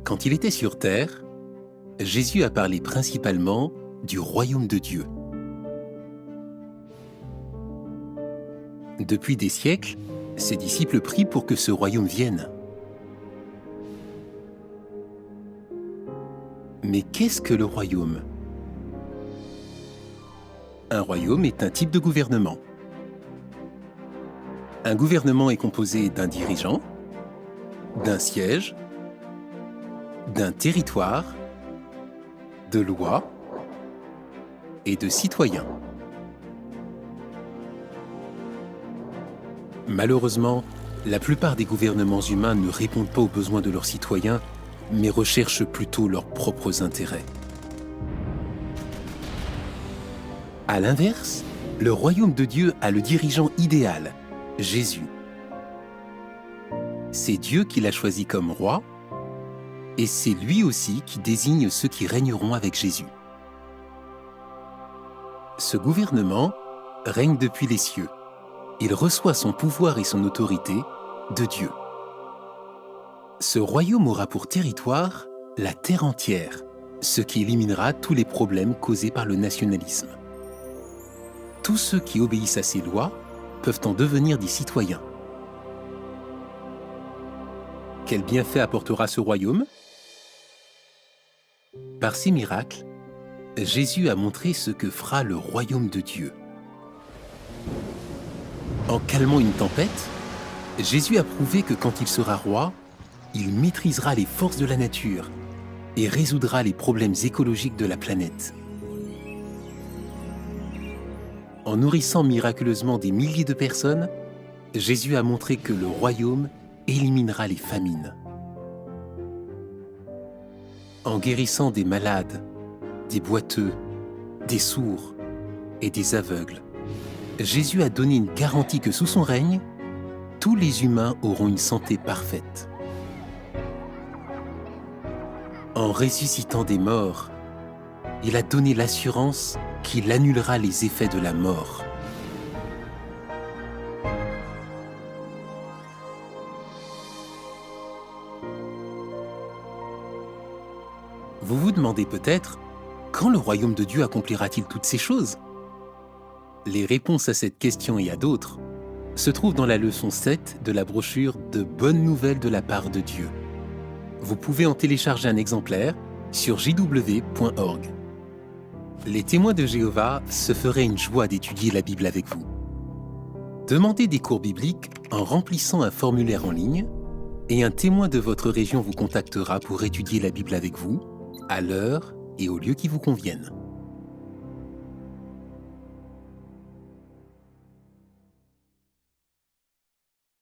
Quand il était sur terre, Jésus a parlé principalement du royaume de Dieu. Depuis des siècles, ses disciples prient pour que ce royaume vienne. Mais qu'est-ce que le royaume ? Un royaume est un type de gouvernement. Un gouvernement est composé d'un dirigeant, d'un siège, d'un territoire, de lois et de citoyens. Malheureusement, la plupart des gouvernements humains ne répondent pas aux besoins de leurs citoyens, mais recherchent plutôt leurs propres intérêts. À l'inverse, le royaume de Dieu a le dirigeant idéal, Jésus. C'est Dieu qui l'a choisi comme roi, et c'est lui aussi qui désigne ceux qui régneront avec Jésus. Ce gouvernement règne depuis les cieux. Il reçoit son pouvoir et son autorité de Dieu. Ce royaume aura pour territoire la terre entière, ce qui éliminera tous les problèmes causés par le nationalisme. Tous ceux qui obéissent à ces lois peuvent en devenir des citoyens. Quel bienfait apportera ce royaume ? Par ces miracles, Jésus a montré ce que fera le royaume de Dieu. En calmant une tempête, Jésus a prouvé que quand il sera roi, il maîtrisera les forces de la nature et résoudra les problèmes écologiques de la planète. En nourrissant miraculeusement des milliers de personnes, Jésus a montré que le royaume éliminera les famines. En guérissant des malades, des boiteux, des sourds et des aveugles, Jésus a donné une garantie que sous son règne, tous les humains auront une santé parfaite. En ressuscitant des morts, il a donné l'assurance qu'il annulera les effets de la mort. Vous vous demandez peut-être, quand le royaume de Dieu accomplira-t-il toutes ces choses ? Les réponses à cette question et à d'autres se trouvent dans la leçon 7 de la brochure de Bonnes nouvelles de la part de Dieu. Vous pouvez en télécharger un exemplaire sur jw.org. Les témoins de Jéhovah se feraient une joie d'étudier la Bible avec vous. Demandez des cours bibliques en remplissant un formulaire en ligne et un témoin de votre région vous contactera pour étudier la Bible avec vous, à l'heure et au lieu qui vous conviennent.